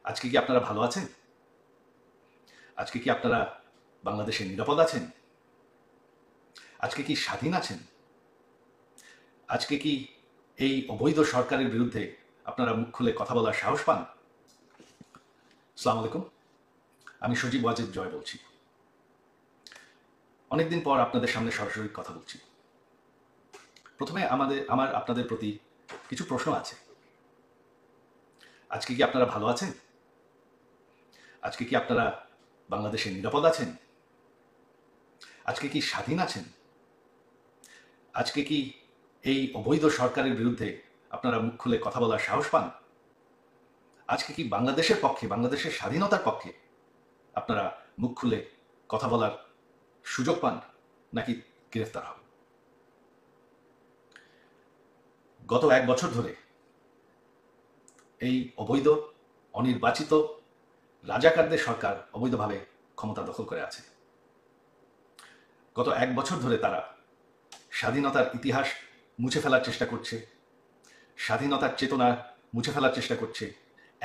আজকে কি আপনারা ভালো আছেন? আজকে কি আপনারা বাংলাদেশে নিরাপদ আছেন? আজকে কি স্বাধীন আছেন? আজকে কি এই অবৈধ সরকারের বিরুদ্ধে আপনারা মুখ খুলে কথা বলার সাহস পান? আসসালামু আলাইকুম। আমি সজীব ওয়াজেদ জয় বলছি। অনেকদিন পর আপনাদের সামনে সরাসরি কথা বলছি। প্রথমে আমার আপনাদের প্রতি কিছু প্রশ্ন আছে। আজকে কি আপনারা ভালো আছেন? আজকে কি আপনারা বাংলাদেশে নিরাপদ আছেন? আজকে কি স্বাধীন আছেন? আজকে কি এই অবৈধ সরকারের বিরুদ্ধে আপনারা মুখ খুলে কথা বলার সাহস পান? আজকে কি বাংলাদেশের পক্ষে, বাংলাদেশের স্বাধীনতার পক্ষে আপনারা মুখ খুলে কথা বলার সুযোগ পান, নাকি গ্রেফতার হন? গত 1 বছর ধরে এই অবৈধ অনির্বাচিত রাজাকারদের সরকার অবৈধভাবে ক্ষমতা দখল করে আছে। গত 1 বছর ধরে তারা স্বাধীনতার ইতিহাস মুছে ফেলার চেষ্টা করছে, স্বাধীনতার চেতনা মুছে ফেলার চেষ্টা করছে,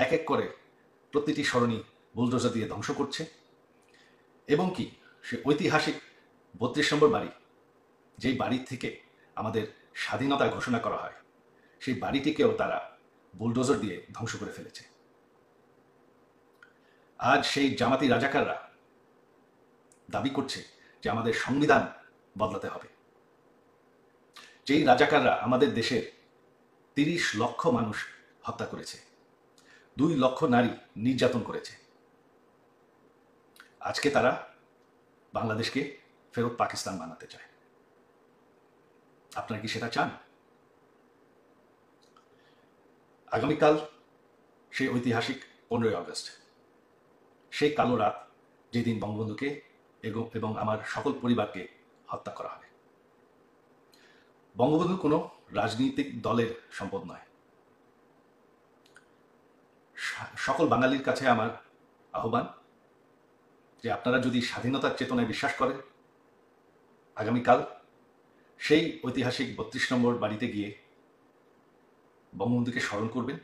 এক এক করে প্রতিটি সরণি বুলডোজার দিয়ে ধ্বংস করছে। এবং কি সে ঐতিহাসিক 32 নম্বর বাড়ি, যেই বাড়ি থেকে আমাদের স্বাধীনতা ঘোষণা করা হয়, সেই বাড়িটিকেও তারা বুলডোজার দিয়ে ধ্বংস করে ফেলেছে। আজ সেই জামাতি রাজাকাররা দাবি করছে যে আমাদের সংবিধান বদলাতে হবে। যেই রাজাকাররা আমাদের দেশের 30 লক্ষ মানুষ হত্যা করেছে, 2 লক্ষ নারী নির্যাতন করেছে, আজকে তারা বাংলাদেশকে ফেরত পাকিস্তান বানাতে চায়। আপনারা কি সেটা চান? আগামীকাল সেই ঐতিহাসিক 15ই আগস্ট, সেই কালো রাত, যেদিন বঙ্গবন্ধুকে এবং আমার সকল পরিবারকে হত্যা করা হবে। বঙ্গবন্ধু কোনো রাজনৈতিক দলের সম্পদ নয়। সকল বাঙালির কাছে আমার আহ্বান যে আপনারা যদি স্বাধীনতার চেতনায় বিশ্বাস করেন, আগামীকাল সেই ঐতিহাসিক 32 নম্বর বাড়িতে গিয়ে বঙ্গবন্ধুকে স্মরণ করবেন,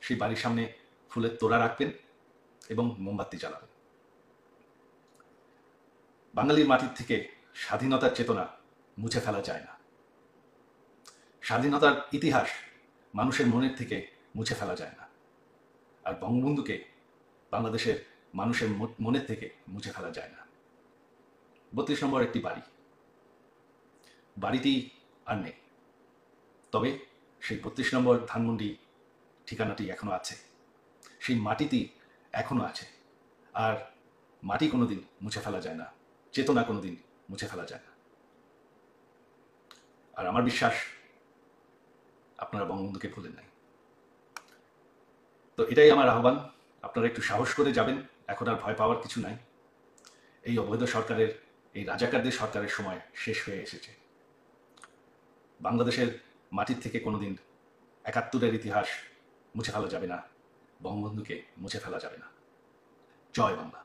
সেই বাড়ির সামনে ফুলের তোড়া রাখবেন এবং মোমবাতি জ্বালাবেন। বাঙালির মাটির থেকে স্বাধীনতার চেতনা মুছে ফেলা যায় না। স্বাধীনতার ইতিহাস মানুষের মনের থেকে মুছে ফেলা যায় না। আর বঙ্গবন্ধুকে বাংলাদেশের মানুষের মনের থেকে মুছে ফেলা যায় না। 32 নম্বর একটি বাড়িটি আর নেই, তবে সেই 32 নম্বর ধানমন্ডি ঠিকানাটি এখনো আছে, সেই মাটিটি এখনো আছে। আর মাটি কোনোদিন মুছে ফেলা যায় না, চেতনা কোনোদিন মুছে ফেলা যায় না। আর আমার বিশ্বাস আপনারা বঙ্গবন্ধুকে ভুলেন নাই। তো এটাই আমার আহ্বান, আপনারা একটু সাহস করে যাবেন। এখন আর ভয় পাওয়ার কিছু নাই। এই অবৈধ সরকারের, এই রাজাকারদের সরকারের সময় শেষ হয়ে এসেছে। বাংলাদেশের মাটির থেকে কোনোদিন 71-এর ইতিহাস মুছে ফেলা যাবে না, বঙ্গবন্ধুকে মুছে ফেলা যাবে না। জয় বাংলা।